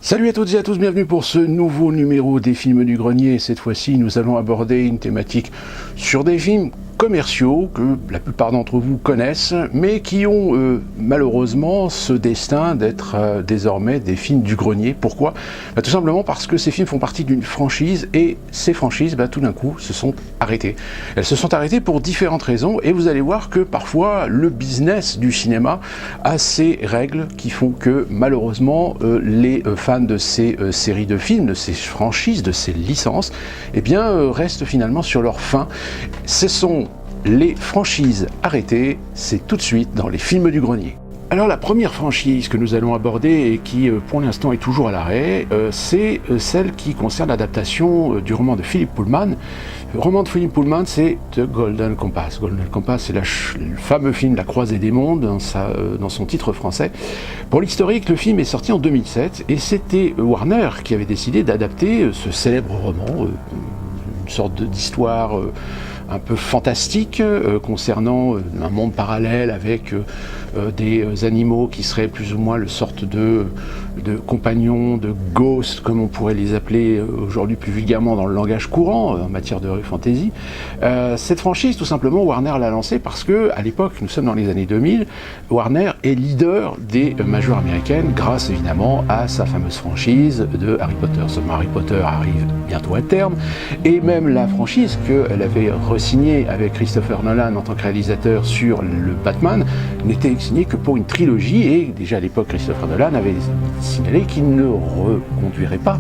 Salut à toutes et à tous, bienvenue pour ce nouveau numéro des films du grenier. Cette fois-ci, nous allons aborder une thématique sur des films commerciaux que la plupart d'entre vous connaissent, mais qui ont malheureusement ce destin d'être désormais des films du grenier. Pourquoi ? Tout simplement parce que ces films font partie d'une franchise et ces franchises, tout d'un coup, se sont arrêtées. Elles se sont arrêtées pour différentes raisons et vous allez voir que parfois le business du cinéma a ses règles qui font que malheureusement les fans de ces séries de films, de ces franchises, de ces licences, restent finalement sur leur faim. Ce sont les franchises arrêtées, c'est tout de suite dans les films du grenier. Alors la première franchise que nous allons aborder et qui pour l'instant est toujours à l'arrêt, c'est celle qui concerne l'adaptation du roman de Philip Pullman. Le roman de Philip Pullman, c'est The Golden Compass. Golden Compass, c'est le fameux film La Croisée des mondes dans son titre français. Pour l'historique, le film est sorti en 2007 et c'était Warner qui avait décidé d'adapter ce célèbre roman, une sorte d'histoire un peu fantastique concernant un monde parallèle avec des animaux qui seraient plus ou moins le sorte de compagnons, de ghosts, comme on pourrait les appeler aujourd'hui plus vulgairement dans le langage courant en matière de fantasy. Cette franchise, tout simplement, Warner l'a lancée parce que, à l'époque, nous sommes dans les années 2000, Warner est leader des majors américaines grâce évidemment à sa fameuse franchise de Harry Potter. Seulement Harry Potter arrive bientôt à terme et même la franchise qu'elle avait re-signée avec Christopher Nolan en tant que réalisateur sur le Batman n'était signée que pour une trilogie et déjà à l'époque Christopher Nolan avait signalé qu'il ne reconduirait pas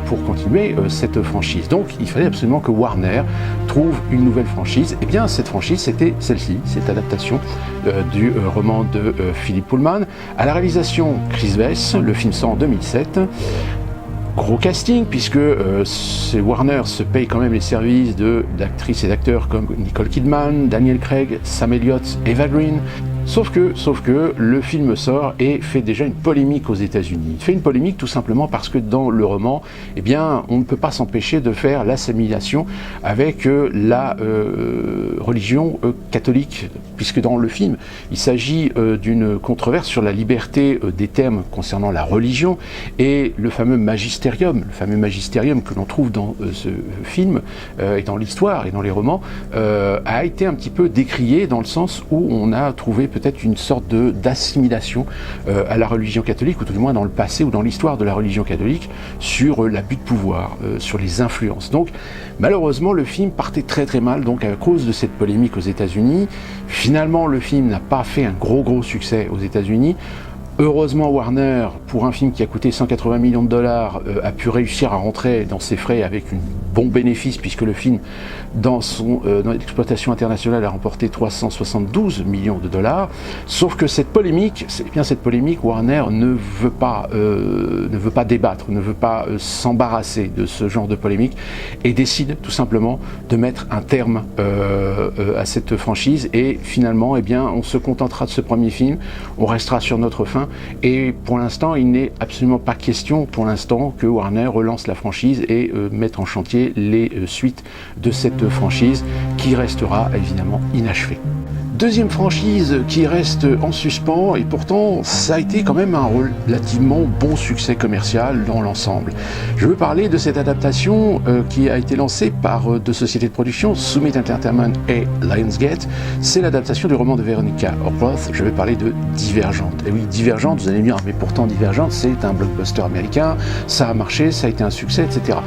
pour continuer cette franchise. Donc il fallait absolument que Warner trouve une nouvelle franchise. Et bien cette franchise c'était celle-ci, cette adaptation du roman de Philip Pullman. À la réalisation Chris Vess, le film sort en 2007. Gros casting, puisque Warner se paye quand même les services d'actrices et d'acteurs comme Nicole Kidman, Daniel Craig, Sam Elliott, Eva Green. Sauf que le film sort et fait déjà une polémique aux États-Unis. Il fait une polémique tout simplement parce que dans le roman, on ne peut pas s'empêcher de faire l'assimilation avec la religion catholique, puisque dans le film, il s'agit d'une controverse sur la liberté des termes concernant la religion et le fameux magisterium que l'on trouve dans ce film et dans l'histoire et dans les romans, a été un petit peu décrié dans le sens où on a trouvé peut-être une sorte d'assimilation à la religion catholique, ou tout du moins dans le passé ou dans l'histoire de la religion catholique, sur l'abus de pouvoir, sur les influences. Donc malheureusement le film partait très très mal donc à cause de cette polémique aux États-Unis. Finalement le film n'a pas fait un gros succès aux États-Unis. Heureusement, Warner, pour un film qui a coûté 180 millions de dollars, a pu réussir à rentrer dans ses frais avec un bon bénéfice, puisque le film, dans l'exploitation internationale, a remporté 372 millions de dollars. Sauf que cette polémique, Warner ne veut pas débattre, ne veut pas s'embarrasser de ce genre de polémique, et décide tout simplement de mettre un terme à cette franchise. Et finalement, on se contentera de ce premier film, on restera sur notre fin. Et pour l'instant, il n'est absolument pas question que Warner relance la franchise et mette en chantier les suites de cette franchise qui restera évidemment inachevée. Deuxième franchise qui reste en suspens et pourtant ça a été quand même un relativement bon succès commercial dans l'ensemble. Je veux parler de cette adaptation qui a été lancée par deux sociétés de production, Summit Entertainment et Lionsgate. C'est l'adaptation du roman de Veronica Roth. Je vais parler de Divergente. Et oui, Divergente, vous allez me dire, mais pourtant Divergente c'est un blockbuster américain, ça a marché, ça a été un succès, etc.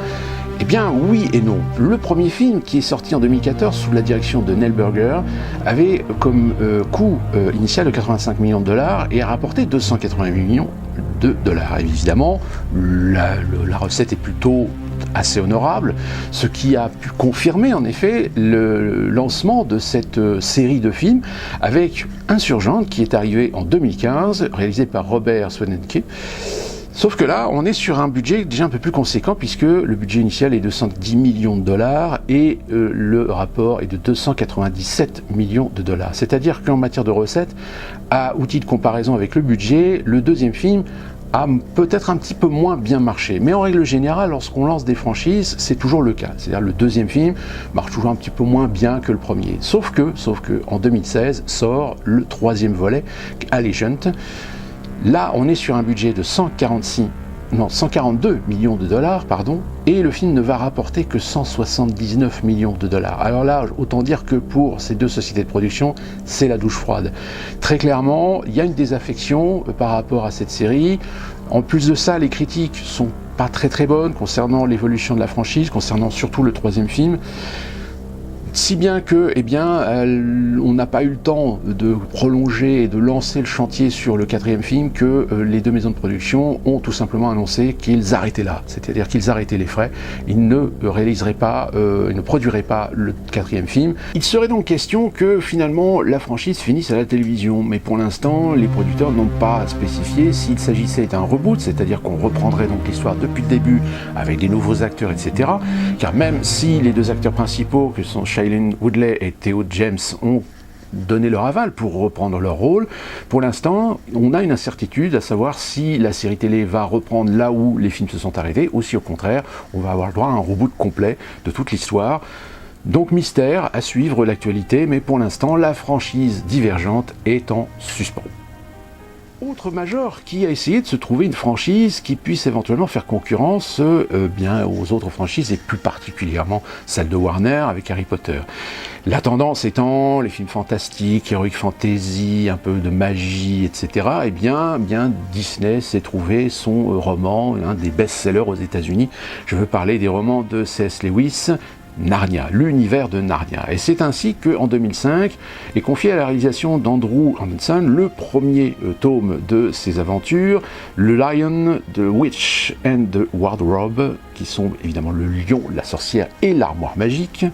Eh bien oui et non. Le premier film qui est sorti en 2014 sous la direction de Neil Burger avait comme coût initial de 85 millions de dollars et a rapporté 280 millions de dollars. Évidemment, la recette est plutôt assez honorable, ce qui a pu confirmer en effet le lancement de cette série de films avec Insurgente qui est arrivé en 2015, réalisé par Robert Swanenke. Sauf que là, on est sur un budget déjà un peu plus conséquent puisque le budget initial est de 110 millions de dollars et le rapport est de 297 millions de dollars. C'est-à-dire qu'en matière de recettes, à outil de comparaison avec le budget, le deuxième film a peut-être un petit peu moins bien marché. Mais en règle générale, lorsqu'on lance des franchises, c'est toujours le cas. C'est-à-dire le deuxième film marche toujours un petit peu moins bien que le premier. Sauf que en 2016 sort le troisième volet, Allegiant. Là, on est sur un budget de 146 142 millions de dollars, pardon, et le film ne va rapporter que 179 millions de dollars. Alors là, autant dire que pour ces deux sociétés de production, c'est la douche froide. Très clairement, il y a une désaffection par rapport à cette série. En plus de ça, les critiques sont pas très bonnes concernant l'évolution de la franchise, concernant surtout le troisième film. Si bien que, on n'a pas eu le temps de prolonger et de lancer le chantier sur le quatrième film que les deux maisons de production ont tout simplement annoncé qu'ils arrêtaient là. C'est-à-dire qu'ils arrêtaient les frais, ils ne réaliseraient pas, ils ne produiraient pas le quatrième film. Il serait donc question que finalement la franchise finisse à la télévision, mais pour l'instant les producteurs n'ont pas spécifié s'il s'agissait d'un reboot, c'est-à-dire qu'on reprendrait donc l'histoire depuis le début avec des nouveaux acteurs, etc. Car même si les deux acteurs principaux, que sont Shailene Woodley et Theo James, ont donné leur aval pour reprendre leur rôle, pour l'instant, on a une incertitude à savoir si la série télé va reprendre là où les films se sont arrêtés, ou si au contraire, on va avoir le droit à un reboot complet de toute l'histoire. Donc mystère, à suivre l'actualité, mais pour l'instant, la franchise Divergente est en suspens. Autre major qui a essayé de se trouver une franchise qui puisse éventuellement faire concurrence aux autres franchises, et plus particulièrement celle de Warner avec Harry Potter. La tendance étant les films fantastiques, heroic fantasy, un peu de magie, etc. Disney s'est trouvé son roman, l'un des best-sellers aux États-Unis. Je veux parler des romans de C.S. Lewis, Narnia, l'univers de Narnia. Et c'est ainsi qu'en 2005 est confié à la réalisation d'Andrew Hanson le premier tome de ses aventures, Le Lion, The Witch and the Wardrobe, qui sont évidemment le lion, la sorcière et l'armoire magique.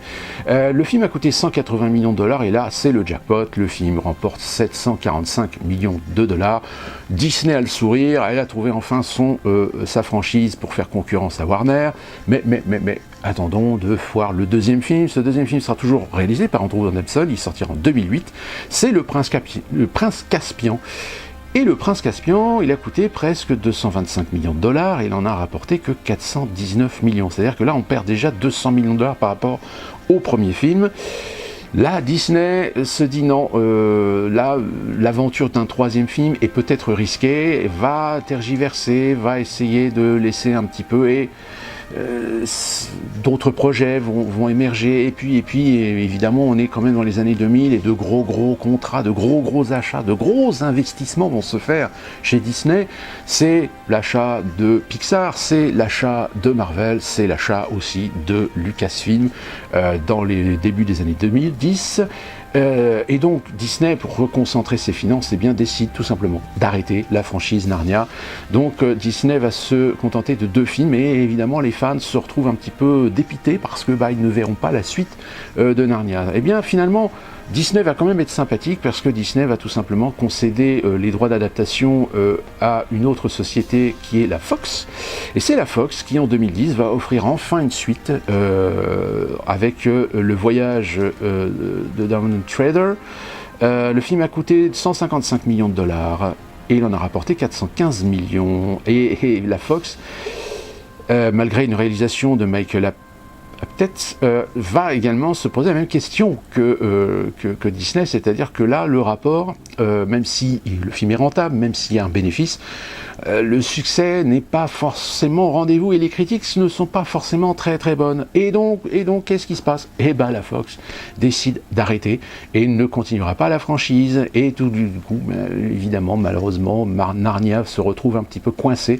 Le film a coûté 180 millions de dollars et là c'est le jackpot, le film remporte 745 millions de dollars. Disney a le sourire, elle a trouvé enfin sa franchise pour faire concurrence à Warner, mais attendons de voir le deuxième film. Ce deuxième film sera toujours réalisé par Andrew Hanson, il sortira en 2008, c'est le Prince Caspian. Et le Prince Caspian, il a coûté presque 225 millions de dollars et il en a rapporté que 419 millions. C'est-à-dire que là, on perd déjà 200 millions de dollars par rapport au premier film. Là, Disney se dit non, l'aventure d'un troisième film est peut-être risquée, va tergiverser, va essayer de laisser un petit peu et d'autres projets vont émerger, et puis évidemment on est quand même dans les années 2000 et de gros contrats, de gros achats, de gros investissements vont se faire chez Disney. C'est l'achat de Pixar, c'est l'achat de Marvel, c'est l'achat aussi de Lucasfilm dans les débuts des années 2010. Et donc Disney, pour reconcentrer ses finances, décide tout simplement d'arrêter la franchise Narnia. Donc Disney va se contenter de 2 films et évidemment les fans se retrouvent un petit peu dépités parce que ils ne verront pas la suite de Narnia. Et bien finalement Disney va quand même être sympathique parce que Disney va tout simplement concéder les droits d'adaptation à une autre société qui est la Fox. Et c'est la Fox qui en 2010 va offrir enfin une suite avec le voyage de Diamond Trader. Le film a coûté 155 millions de dollars et il en a rapporté 415 millions. Et la Fox, malgré une réalisation de Michael peut-être va également se poser la même question que Disney, c'est-à-dire que là, le rapport, même si le film est rentable, même s'il y a un bénéfice, le succès n'est pas forcément au rendez-vous et les critiques ne sont pas forcément très bonnes. Et donc qu'est-ce qui se passe ? La Fox décide d'arrêter et ne continuera pas la franchise. Et tout du coup, évidemment, malheureusement, Narnia se retrouve un petit peu coincé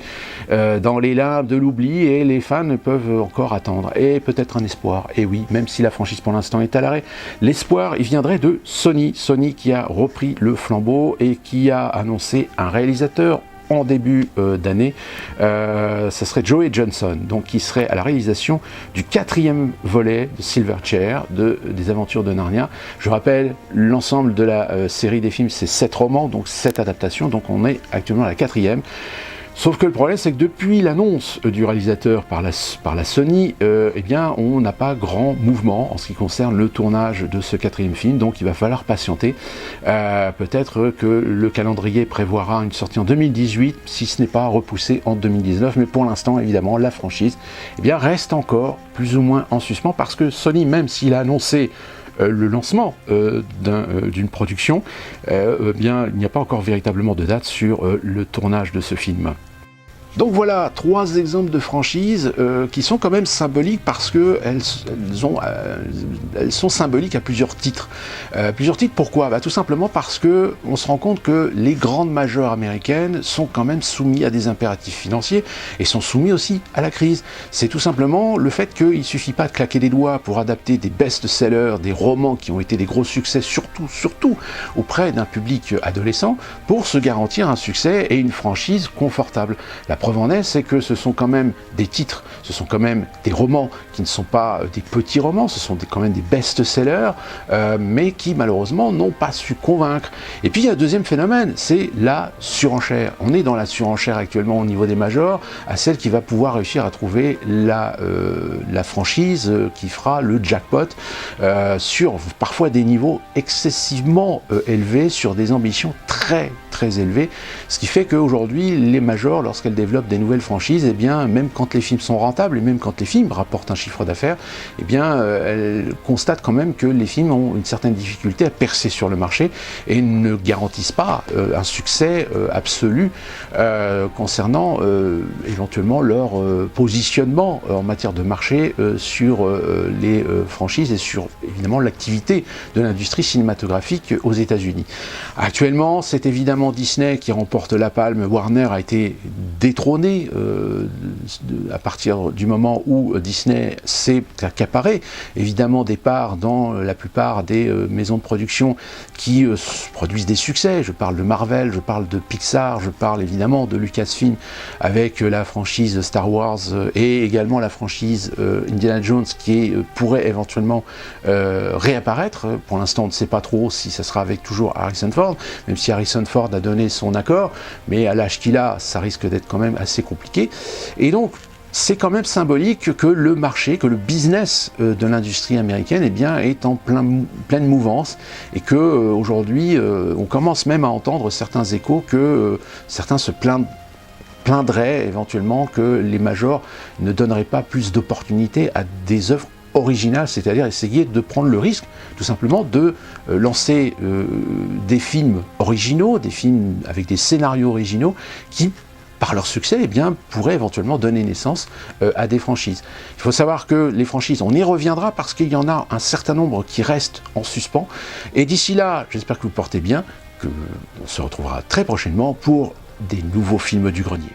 dans les limbes de l'oubli et les fans peuvent encore attendre. Et peut-être un espoir. Et oui, même si la franchise pour l'instant est à l'arrêt, l'espoir, il viendrait de Sony. Sony qui a repris le flambeau et qui a annoncé un réalisateur en début d'année, ça serait Joey Johnson, donc qui serait à la réalisation du 4e volet de Silverchair, des aventures de Narnia. Je rappelle, l'ensemble de la série des films, c'est 7 romans, donc 7 adaptations, donc on est actuellement à la 4e. Sauf que le problème, c'est que depuis l'annonce du réalisateur par la Sony, on n'a pas grand mouvement en ce qui concerne le tournage de ce 4e film, donc il va falloir patienter. Peut-être que le calendrier prévoira une sortie en 2018, si ce n'est pas repoussé en 2019, mais pour l'instant, évidemment, la franchise reste encore plus ou moins en suspens, parce que Sony, même s'il a annoncé le lancement d'une production, il n'y a pas encore véritablement de date sur le tournage de ce film. Donc voilà, 3 exemples de franchises qui sont quand même symboliques parce que elles sont symboliques à plusieurs titres. Plusieurs titres, pourquoi? Tout simplement parce que on se rend compte que les grandes majeures américaines sont quand même soumises à des impératifs financiers et sont soumis aussi à la crise. C'est tout simplement le fait qu'il ne suffit pas de claquer des doigts pour adapter des best-sellers, des romans qui ont été des gros succès, surtout auprès d'un public adolescent, pour se garantir un succès et une franchise confortable. La preuve en est, c'est que ce sont quand même des titres, ce sont quand même des romans qui ne sont pas des petits romans, ce sont quand même des best-sellers, mais qui malheureusement n'ont pas su convaincre. Et puis il y a un deuxième phénomène, c'est la surenchère. On est dans la surenchère actuellement au niveau des majors, à celle qui va pouvoir réussir à trouver la franchise qui fera le jackpot sur parfois des niveaux excessivement élevés, sur des ambitions très élevées, ce qui fait qu'aujourd'hui les majors, lorsqu'elles développent des nouvelles franchises, eh bien même quand les films sont rentables et même quand les films rapportent un chiffre d'affaires, eh bien elles constatent quand même que les films ont une certaine difficulté à percer sur le marché et ne garantissent pas un succès absolu concernant éventuellement leur positionnement en matière de marché sur les franchises et sur évidemment l'activité de l'industrie cinématographique aux États-Unis. Actuellement, c'est évidemment Disney qui remporte la palme. Warner a été détrôné à partir du moment où Disney s'est accaparé évidemment des parts dans la plupart des maisons de production qui produisent des succès. Je parle de Marvel, je parle de Pixar, je parle évidemment de Lucasfilm avec la franchise Star Wars et également la franchise Indiana Jones qui pourrait éventuellement réapparaître. Pour l'instant, on ne sait pas trop si ça sera avec toujours Harrison Ford, même si Harrison Ford a donné son accord, mais à l'âge qu'il a, ça risque d'être quand même assez compliqué. Et donc, c'est quand même symbolique que le marché, que le business de l'industrie américaine, eh bien, est en pleine mouvance et que aujourd'hui, on commence même à entendre certains échos que certains se plaindraient éventuellement que les majors ne donneraient pas plus d'opportunités à des œuvres originales, c'est-à-dire essayer de prendre le risque tout simplement de lancer des films originaux, des films avec des scénarios originaux qui, par leur succès, eh bien, pourraient éventuellement donner naissance à des franchises. Il faut savoir que les franchises, on y reviendra parce qu'il y en a un certain nombre qui restent en suspens. Et d'ici là, j'espère que vous portez bien, qu'on se retrouvera très prochainement pour des nouveaux films du grenier.